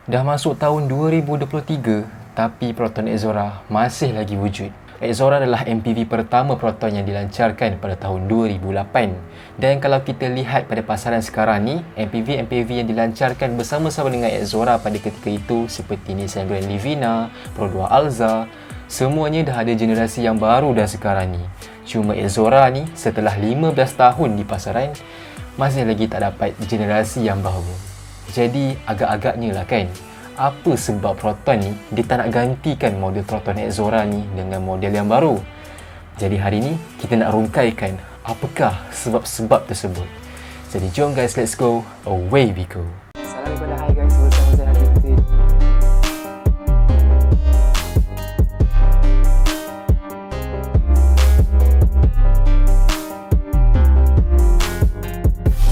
Dah masuk tahun 2023, tapi Proton Exora masih lagi wujud. Exora adalah MPV pertama Proton yang dilancarkan pada tahun 2008. Dan kalau kita lihat pada pasaran sekarang ni, MPV-MPV yang dilancarkan bersama-sama dengan Exora pada ketika itu seperti Nissan Grand Livina, Pro 2 Alza, semuanya dah ada generasi yang baru dah sekarang ni. Cuma Exora ni setelah 15 tahun di pasaran, masih lagi tak dapat generasi yang baru. Jadi agak-agaknya lah kan, apa sebab Proton ni dia tak nak gantikan model Proton Exora ni dengan model yang baru. Jadi hari ni kita nak rungkaikan apakah sebab-sebab tersebut. Jadi jom guys, let's go, away we go. Assalamualaikum, hai guys, bersama saya Haji Putri.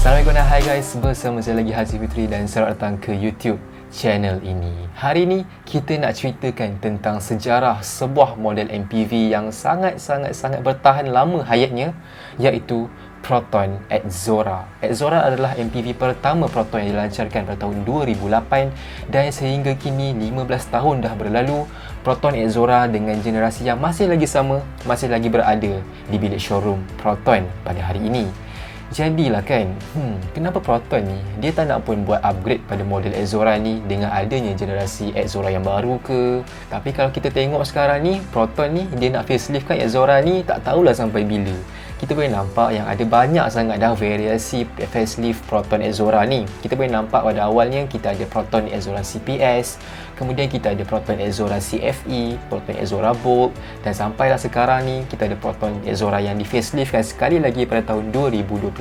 Assalamualaikum, hai guys, bersama saya lagi Haji Fitri dan selamat datang ke YouTube channel ini. Hari ni kita nak ceritakan tentang sejarah sebuah model MPV yang sangat bertahan lama hayatnya, iaitu Proton Exora. Exora adalah MPV pertama Proton yang dilancarkan pada tahun 2008 dan sehingga kini 15 tahun dah berlalu, Proton Exora dengan generasi yang masih lagi sama, masih lagi berada di bilik showroom Proton pada hari ini. Jadilah kan, kenapa Proton ni dia tak nak pun buat upgrade pada model Exora ni dengan adanya generasi Exora yang baru ke? Tapi kalau kita tengok sekarang ni, Proton ni dia nak facelift kan Exora ni tak tahulah sampai bila. Kita boleh nampak yang ada banyak sangat dah variasi facelift Proton Exora ni. Kita boleh nampak pada awalnya kita ada Proton Exora CPS, kemudian kita ada Proton Exora CFE, Proton Exora Bold, dan sampailah sekarang ni kita ada Proton Exora yang di faceliftkan sekali lagi pada tahun 2022.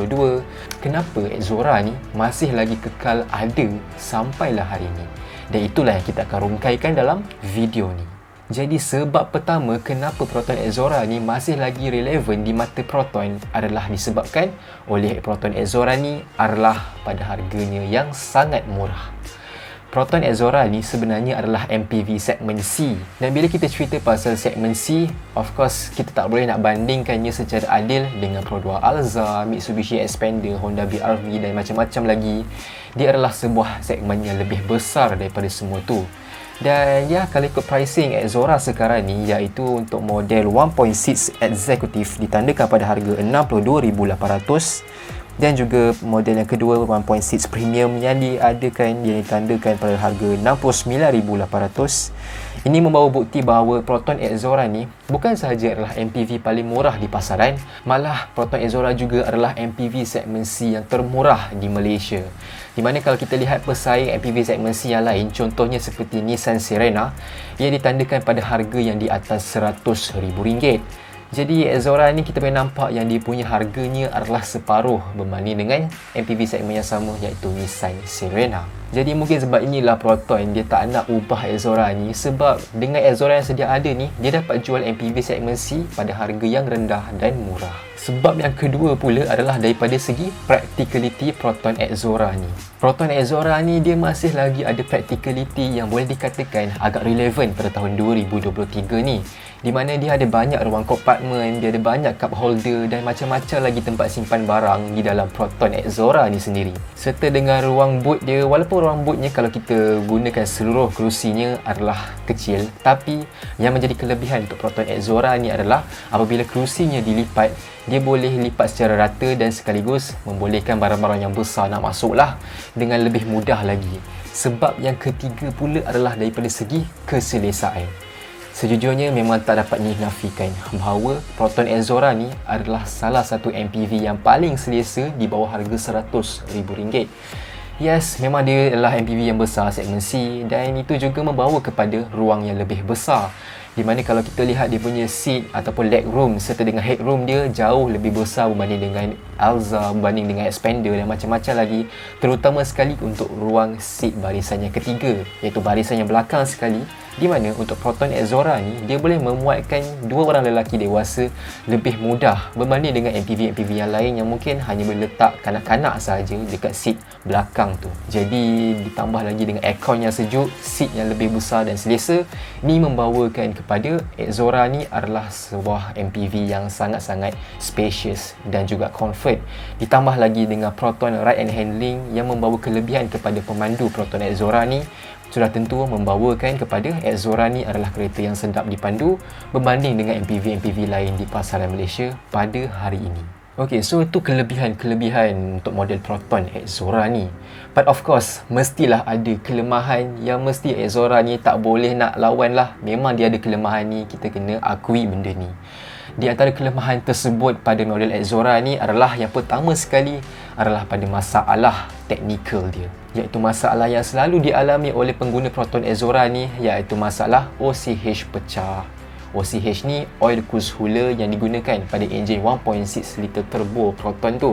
Kenapa Exora ni masih lagi kekal ada sampailah hari ni? Dan itulah yang kita akan rungkaikan dalam video ni. Jadi sebab pertama kenapa Proton Exora ni masih lagi relevan di mata Proton adalah disebabkan oleh Proton Exora ni adalah pada harganya yang sangat murah. Proton Exora ni sebenarnya adalah MPV segmen C, dan bila kita cerita pasal segmen C, of course kita tak boleh nak bandingkannya secara adil dengan Pro 2 Alza, Mitsubishi Xpander, Honda BR-V dan macam-macam lagi. Dia adalah sebuah segmen yang lebih besar daripada semua tu. Dan ya, kalau ikut pricing Exora sekarang ni, iaitu untuk model 1.6 Executive ditandakan pada harga 62,800, dan juga model yang kedua 1.6 Premium yang ditandakan pada harga 69,800. Ini membawa bukti bahawa Proton Exora ni bukan sahaja adalah MPV paling murah di pasaran, malah Proton Exora juga adalah MPV segmen C yang termurah di Malaysia. Di mana kalau kita lihat pesaing MPV segmen C yang lain, contohnya seperti Nissan Serena, ia ditandakan pada harga yang di atas RM100,000. Jadi Exora ni kita boleh nampak yang dia punya harganya adalah separuh berbanding dengan MPV segmen yang sama, iaitu Nissan Serena. Jadi mungkin sebab inilah Proton dia tak nak ubah Exora ni, sebab dengan Exora yang sedia ada ni, dia dapat jual MPV segmen C pada harga yang rendah dan murah. Sebab yang kedua pula adalah daripada segi practicality Proton Exora ni. Proton Exora ni dia masih lagi ada practicality yang boleh dikatakan agak relevan pada tahun 2023 ni, di mana dia ada banyak ruang kompartmen, dia ada banyak cup holder dan macam-macam lagi tempat simpan barang di dalam Proton Exora ni sendiri. Serta dengan ruang boot dia, walaupun ruang bootnya kalau kita gunakan seluruh kerusinya adalah kecil, tapi yang menjadi kelebihan untuk Proton Exora ni adalah apabila kerusinya dilipat, dia boleh lipat secara rata dan sekaligus membolehkan barang-barang yang besar nak masuk lah dengan lebih mudah lagi. Sebab yang ketiga pula adalah daripada segi keselesaan. Sejujurnya memang tak dapat dinafikan bahawa Proton Exora ni adalah salah satu MPV yang paling selesa di bawah harga RM100,000. Yes, memang dia adalah MPV yang besar segmen C, dan itu juga membawa kepada ruang yang lebih besar, di mana kalau kita lihat dia punya seat ataupun leg room serta dengan headroom dia jauh lebih besar berbanding dengan Alza, berbanding dengan Xpander dan macam-macam lagi, terutama sekali untuk ruang seat barisan yang ketiga, iaitu barisan yang belakang sekali, di mana untuk Proton Exora ni dia boleh memuatkan dua orang lelaki dewasa lebih mudah berbanding dengan MPV-MPV yang lain yang mungkin hanya boleh letak kanak-kanak sahaja dekat seat belakang tu. Jadi ditambah lagi dengan aircon yang sejuk, seat yang lebih besar dan selesa, ni membawakan kepada Exora ni adalah sebuah MPV yang sangat-sangat spacious dan juga comfort. Ditambah lagi dengan Proton Ride and Handling yang membawa kelebihan kepada pemandu Proton Exora ni, sudah tentu membawakan kepada Exora ni adalah kereta yang sedap dipandu berbanding dengan MPV-MPV lain di pasaran Malaysia pada hari ini. Okey, so itu kelebihan untuk model Proton Exora ni. But of course, mestilah ada kelemahan yang mesti Exora ni tak boleh nak lawan lah. Memang dia ada kelemahan ni, kita kena akui benda ni. Di antara kelemahan tersebut pada model Exora ni adalah yang pertama sekali adalah pada masalah teknikal dia, iaitu masalah yang selalu dialami oleh pengguna Proton Exora ni, iaitu masalah OCH pecah. OCH ni oil cooled cooler yang digunakan pada enjin 1.6 liter turbo Proton tu.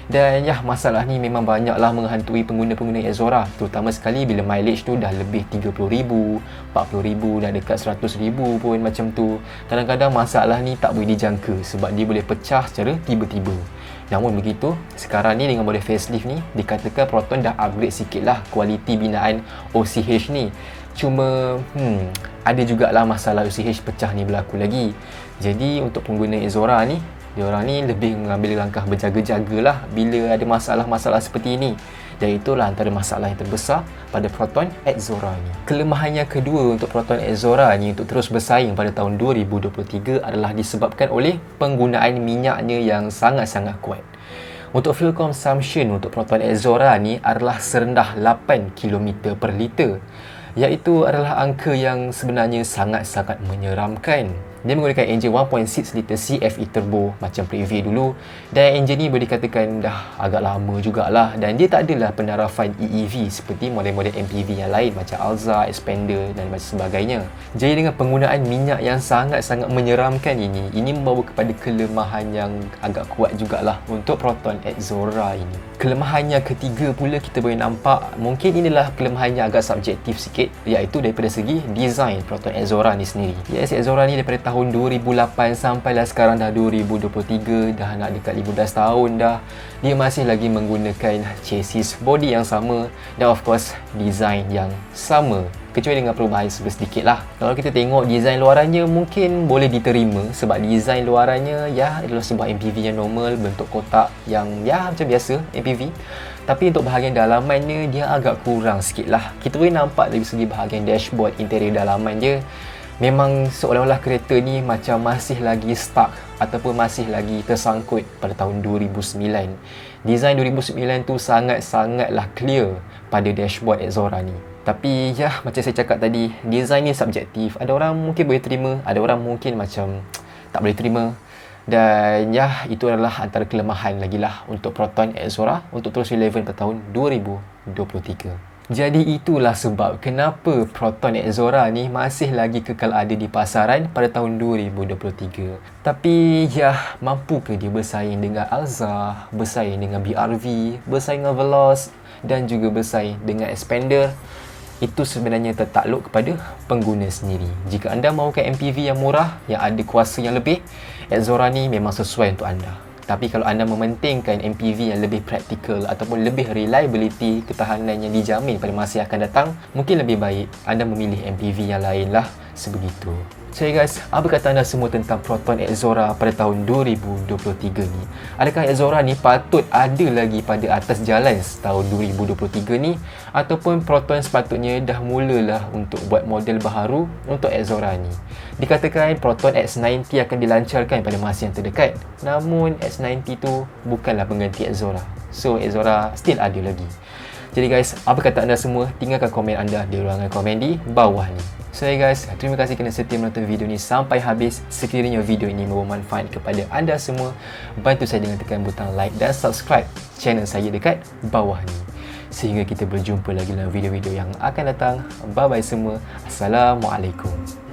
Dan masalah ni memang banyaklah menghantui pengguna-pengguna Exora, terutama sekali bila mileage tu dah lebih 30,000, 40,000 dan dekat 100,000 pun macam tu. Kadang-kadang masalah ni tak boleh dijangka sebab dia boleh pecah secara tiba-tiba. Namun begitu, sekarang ni dengan model facelift ni, dikatakan Proton dah upgrade sikit lah kualiti binaan OCH ni. Cuma ada jugalah masalah OCH pecah ni berlaku lagi. Jadi untuk pengguna Exora ni, diorang ni lebih mengambil langkah berjaga-jagalah bila ada masalah-masalah seperti ini. Dan itulah antara masalah yang terbesar pada Proton Exora ni. Kelemahan yang kedua untuk Proton Exora ni untuk terus bersaing pada tahun 2023 adalah disebabkan oleh penggunaan minyaknya yang sangat-sangat kuat. Untuk fuel consumption untuk Proton Exora ni adalah serendah 8 km per liter, iaitu adalah angka yang sebenarnya sangat-sangat menyeramkan. Dia menggunakan enjin 1.6 liter CFE turbo macam Previa dulu, dan enjin ni boleh dikatakan dah agak lama jugalah, dan dia tak adalah pendarafan EEV seperti model-model MPV yang lain macam Alza, Expander dan sebagainya. Jadi dengan penggunaan minyak yang sangat-sangat menyeramkan ini membawa kepada kelemahan yang agak kuat jugalah untuk Proton Exora ini. Kelemahan yang ketiga pula kita boleh nampak, mungkin inilah kelemahan yang agak subjektif sikit, iaitu daripada segi design Proton Exora ni sendiri. Yes, Exora ni daripada tahun 2008 sampailah sekarang dah 2023, dah nak dekat 15 tahun dah, dia masih lagi menggunakan chassis body yang sama dan of course design yang sama, kecuali dengan perubahan sedikit lah. Kalau kita tengok design luarannya mungkin boleh diterima sebab design luarannya adalah sebuah MPV yang normal, bentuk kotak yang macam biasa MPV. Tapi untuk bahagian dalamannya dia agak kurang sikit lah. Kita boleh nampak dari segi bahagian dashboard, interior dalaman dia, memang seolah-olah kereta ni macam masih lagi stuck ataupun masih lagi tersangkut pada tahun 2009. Design 2009 tu sangat-sangatlah clear pada dashboard Exora ni. Tapi macam saya cakap tadi, design ni subjektif. Ada orang mungkin boleh terima, ada orang mungkin macam tak boleh terima. Dan itu adalah antara kelemahan lagi lah untuk Proton Exora untuk terus relevan pada tahun 2023. Jadi itulah sebab kenapa Proton Exora ni masih lagi kekal ada di pasaran pada tahun 2023. Tapi mampukah dia bersaing dengan Alza, bersaing dengan BRV, bersaing dengan Veloz dan juga bersaing dengan Expander? Itu sebenarnya tertakluk kepada pengguna sendiri. Jika anda mahukan MPV yang murah, yang ada kuasa yang lebih, Exora ni memang sesuai untuk anda. Tapi kalau anda mementingkan MPV yang lebih praktikal ataupun lebih reliability, ketahanan yang dijamin pada masa yang akan datang, mungkin lebih baik anda memilih MPV yang lain lah, sebegitu. So guys, apa kata anda semua tentang Proton Exora pada tahun 2023 ni? Adakah Exora ni patut ada lagi pada atas jalan tahun 2023 ni? Ataupun Proton sepatutnya dah mulalah untuk buat model baharu untuk Exora ni? Dikatakan Proton X90 akan dilancarkan pada masa yang terdekat. Namun X90 tu bukanlah pengganti Exora. So Exora still ada lagi. Jadi guys, apa kata anda semua? Tinggalkan komen anda di ruangan komen di bawah ni. So guys, terima kasih kerana setia menonton video ni sampai habis. Sekiranya video ini membawa manfaat kepada anda semua, bantu saya dengan tekan butang like dan subscribe channel saya dekat bawah ni. Sehingga kita berjumpa lagi dalam video-video yang akan datang. Bye bye semua. Assalamualaikum.